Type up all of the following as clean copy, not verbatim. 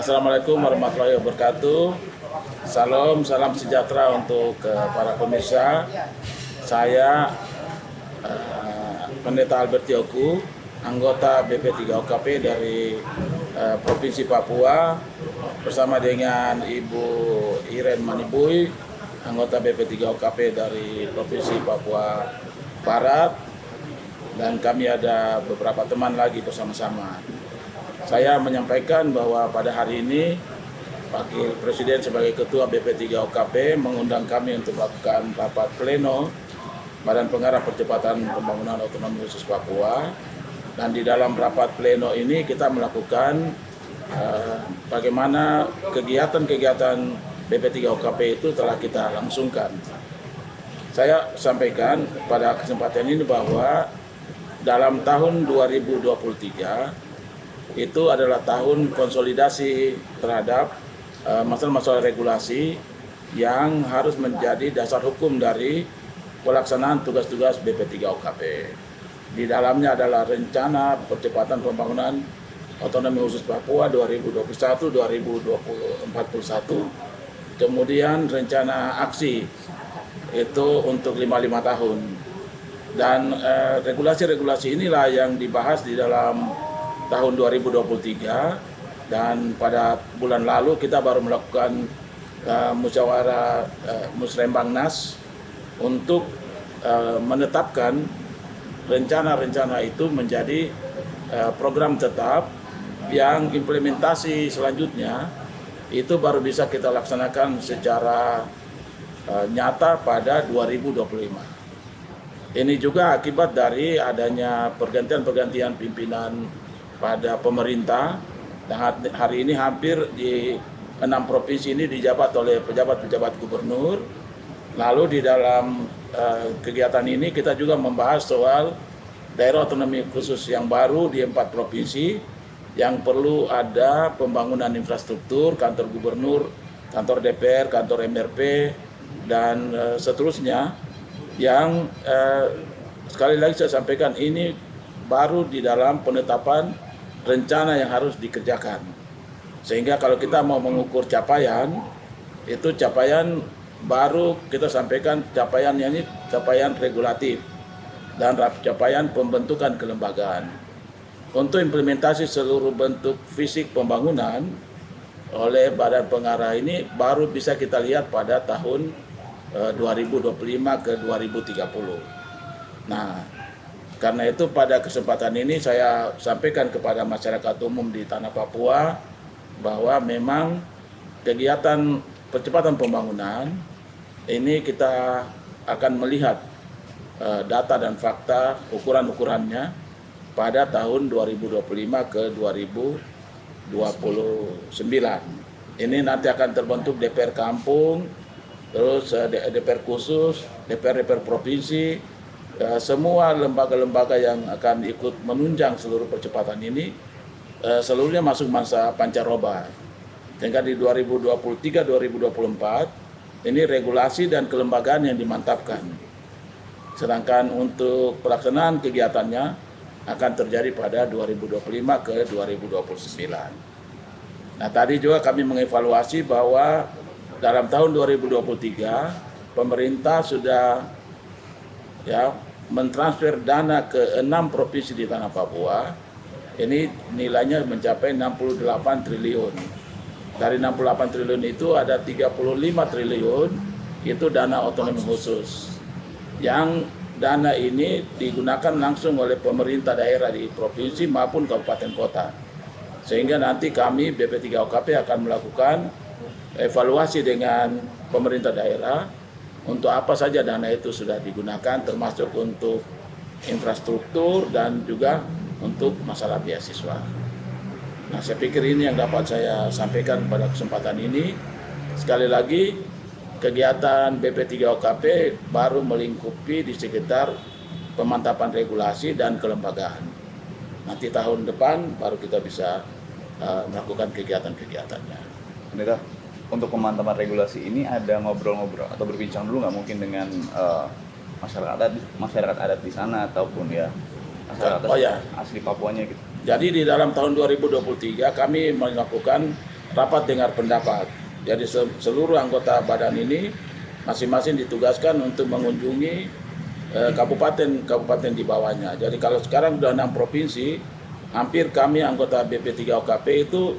Assalamualaikum warahmatullahi wabarakatuh. Salam sejahtera untuk para pemirsa. Saya Pendeta Albert Tioku, anggota BP3OKP dari Provinsi Papua, bersama dengan Ibu Iren Manibui, anggota BP3OKP dari Provinsi Papua Barat, dan kami ada beberapa teman lagi bersama-sama. Saya menyampaikan bahwa pada hari ini Wakil Presiden sebagai Ketua BP3OKP mengundang kami untuk melakukan rapat pleno Badan Pengarah Percepatan Pembangunan Otonomi Khusus Papua. Dan di dalam rapat pleno ini kita melakukan bagaimana kegiatan-kegiatan BP3OKP itu telah kita langsungkan. Saya sampaikan pada kesempatan ini bahwa dalam tahun 2023 itu adalah tahun konsolidasi terhadap masalah-masalah regulasi yang harus menjadi dasar hukum dari pelaksanaan tugas-tugas BP3OKP. Di dalamnya adalah rencana percepatan pembangunan otonomi khusus Papua 2021-2041, kemudian rencana aksi itu untuk 55 tahun. Dan regulasi-regulasi inilah yang dibahas di dalam tahun 2023, dan pada bulan lalu kita baru melakukan musyawarah Musrembangnas untuk menetapkan rencana-rencana itu menjadi program tetap yang implementasi selanjutnya itu baru bisa kita laksanakan secara nyata pada 2025. Ini juga akibat dari adanya pergantian pimpinan pada pemerintah, dan hari ini hampir di 6 provinsi ini dijabat oleh pejabat-pejabat gubernur. Lalu di dalam kegiatan ini kita juga membahas soal daerah otonomi khusus yang baru di 4 provinsi yang perlu ada pembangunan infrastruktur, kantor gubernur, kantor DPR, kantor MRP, dan seterusnya, yang sekali lagi saya sampaikan ini baru di dalam penetapan rencana yang harus dikerjakan. Sehingga kalau kita mau mengukur capaian, itu capaian baru kita sampaikan capaiannya ini capaian regulatif dan capaian pembentukan kelembagaan. Untuk implementasi seluruh bentuk fisik pembangunan oleh Badan Pengarah ini baru bisa kita lihat pada tahun 2025 ke 2030. Nah, karena itu pada kesempatan ini saya sampaikan kepada masyarakat umum di tanah Papua bahwa memang kegiatan percepatan pembangunan ini kita akan melihat data dan fakta ukuran-ukurannya pada tahun 2025 ke 2029. Ini nanti akan terbentuk DPR kampung, terus DPR khusus, DPR provinsi. Semua lembaga-lembaga yang akan ikut menunjang seluruh percepatan ini seluruhnya masuk masa pancaroba. Sehingga di 2023-2024 ini regulasi dan kelembagaan yang dimantapkan. Sedangkan untuk pelaksanaan kegiatannya akan terjadi pada 2025 ke 2029. Nah, tadi juga kami mengevaluasi bahwa dalam tahun 2023 pemerintah sudah mentransfer dana ke 6 provinsi di tanah Papua. Ini nilainya mencapai 68 triliun. Dari 68 triliun itu ada 35 triliun itu dana otonomi khusus. Yang dana ini digunakan langsung oleh pemerintah daerah di provinsi maupun kabupaten kota. Sehingga nanti kami BP3OKP akan melakukan evaluasi dengan pemerintah daerah untuk apa saja dana itu sudah digunakan, termasuk untuk infrastruktur dan juga untuk masalah beasiswa. Nah, saya pikir ini yang dapat saya sampaikan pada kesempatan ini. Sekali lagi, kegiatan BP3OKP baru melingkupi di sekitar pemantapan regulasi dan kelembagaan. Nanti tahun depan baru kita bisa melakukan kegiatan-kegiatannya. Pendeta, untuk pemantapan regulasi ini ada ngobrol-ngobrol atau berbincang dulu nggak mungkin dengan masyarakat adat di sana ataupun masyarakat asli Papuanya gitu? Jadi di dalam tahun 2023 kami melakukan rapat dengar pendapat. Jadi seluruh anggota badan ini masing-masing ditugaskan untuk mengunjungi kabupaten-kabupaten di bawahnya. Jadi kalau sekarang sudah 6 provinsi, hampir kami anggota BP3OKP itu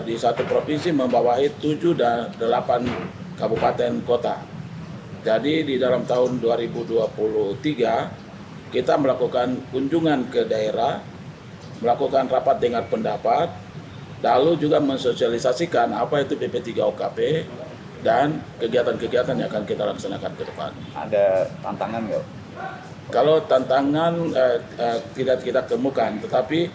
di satu provinsi membawahi 7 dan 8 kabupaten kota. Jadi di dalam tahun 2023 kita melakukan kunjungan ke daerah, melakukan rapat dengar pendapat, lalu juga mensosialisasikan apa itu BP3OKP dan kegiatan-kegiatan yang akan kita laksanakan ke depan. Ada tantangan nggak? Kalau tantangan tidak kita temukan, tetapi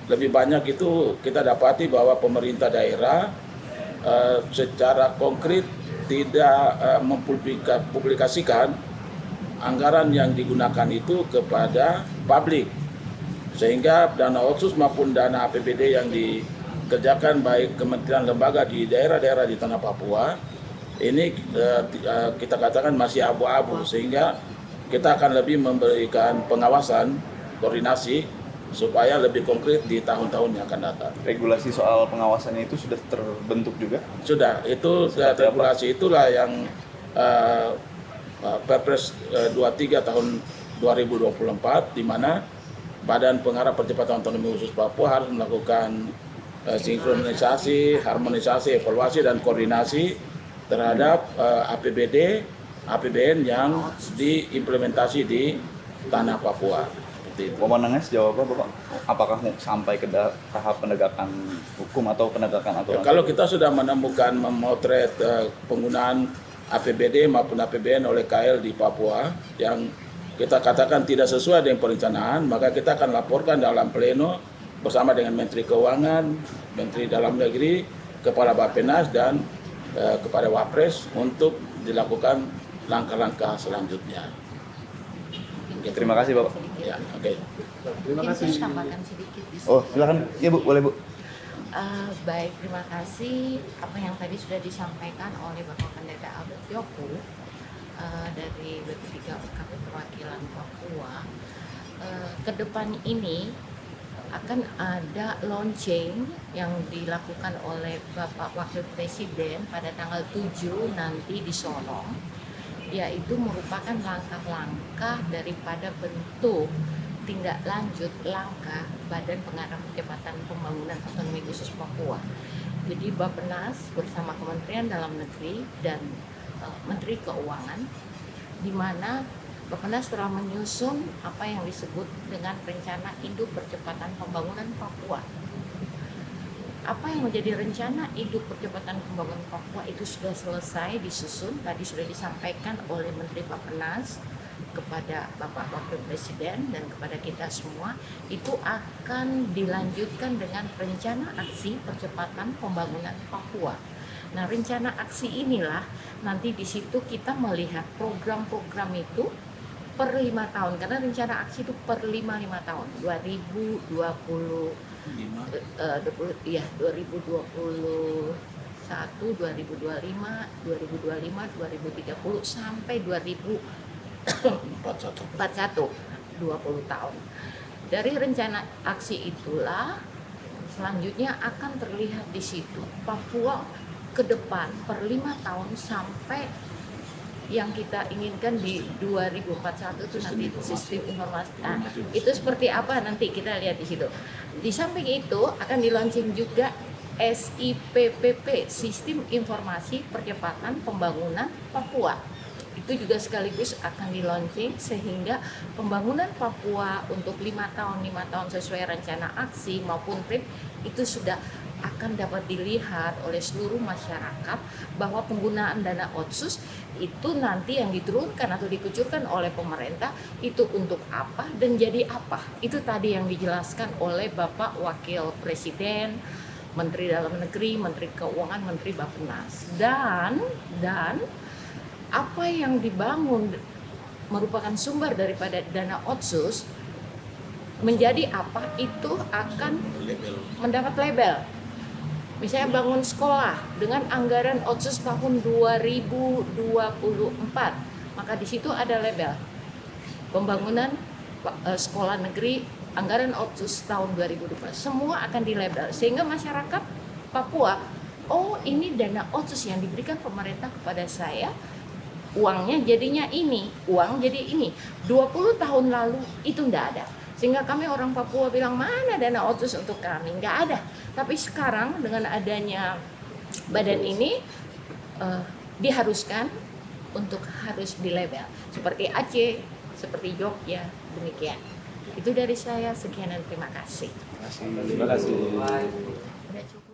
lebih banyak itu kita dapati bahwa pemerintah daerah secara konkret tidak mempublikasikan anggaran yang digunakan itu kepada publik, sehingga dana otsus maupun dana APBD yang dikerjakan baik kementerian lembaga di daerah-daerah di tanah Papua ini kita katakan masih abu-abu, sehingga kita akan lebih memberikan pengawasan, koordinasi supaya lebih konkret di tahun-tahun yang akan datang. Regulasi soal pengawasannya itu sudah terbentuk juga? Sudah, itu regulasi itulah yang Perpres 23 tahun 2024, di mana Badan Pengarah Percepatan Otonomi Khusus Papua harus melakukan sinkronisasi, harmonisasi, evaluasi, dan koordinasi terhadap APBD, APBN yang diimplementasi di tanah Papua. Pemenangnya sejauh apa, Bapak? Apakah sampai ke tahap penegakan hukum atau penegakan aturan? Kalau kita sudah menemukan memotret penggunaan APBD maupun APBN oleh KL di Papua yang kita katakan tidak sesuai dengan perencanaan, maka kita akan laporkan dalam pleno bersama dengan Menteri Keuangan, Menteri Dalam Negeri, Kepala Bappenas, dan kepada Wapres untuk dilakukan langkah-langkah selanjutnya. Terima kasih, Bapak. Ya, oke. Terima kasih. Mungkin tambahkan sedikit di sini. Oh, silakan. Iya, Bu. Boleh, Bu. Baik, terima kasih. Apa yang tadi sudah disampaikan oleh Bapak Pendeta Albert Yoku dari BP3OKP Perwakilan Papua. Ke depan ini akan ada launching yang dilakukan oleh Bapak Wakil Presiden pada tanggal 7 nanti di Sorong, yaitu merupakan langkah-langkah daripada bentuk tindak lanjut langkah Badan Pengarah Percepatan Pembangunan Otonomi Khusus Papua. Jadi Bappenas bersama Kementerian Dalam Negeri dan Menteri Keuangan, di mana Bappenas telah menyusun apa yang disebut dengan Rencana Induk Percepatan Pembangunan Papua. Apa yang menjadi rencana induk percepatan pembangunan Papua itu sudah selesai disusun, tadi sudah disampaikan oleh Menteri Bappenas kepada Bapak Wakil Presiden dan kepada kita semua. Itu akan dilanjutkan dengan rencana aksi percepatan pembangunan Papua. Nah, rencana aksi inilah nanti di situ kita melihat program-program itu per 5 tahun, karena rencana aksi itu per 5 tahun, 2021, 2025, 2030 sampai 2041, 20 tahun. Dari rencana aksi itulah selanjutnya akan terlihat di situ Papua ke depan per 5 tahun sampai yang kita inginkan di 2041 itu nanti sistem informasi. Nah, itu seperti apa nanti kita lihat di situ. Di samping itu akan di-launching juga SIPPP, Sistem Informasi Percepatan Pembangunan Papua. Itu juga sekaligus akan di-launching sehingga pembangunan Papua untuk 5 tahun sesuai rencana aksi maupun PRIP itu sudah akan dapat dilihat oleh seluruh masyarakat bahwa penggunaan dana otsus itu nanti yang diturunkan atau dikucurkan oleh pemerintah itu untuk apa dan jadi apa. Itu tadi yang dijelaskan oleh Bapak Wakil Presiden, Menteri Dalam Negeri, Menteri Keuangan, Menteri Bappenas. Dan apa yang dibangun merupakan sumber daripada dana otsus menjadi apa itu akan mendapat label. Misalnya bangun sekolah dengan anggaran otsus tahun 2024, maka di situ ada label pembangunan sekolah negeri anggaran otsus tahun 2024. Semua akan dilabel sehingga masyarakat Papua oh ini dana otsus yang diberikan pemerintah kepada saya, uangnya jadinya ini, uang jadi ini. 20 tahun lalu itu enggak ada. Sehingga kami orang Papua bilang, mana dana otsus untuk kami? Nggak ada. Tapi sekarang dengan adanya badan ini, diharuskan untuk harus dilabel. Seperti Aceh, seperti Jogja, demikian. Itu dari saya, sekian dan terima kasih. Terima kasih. Udah cukup.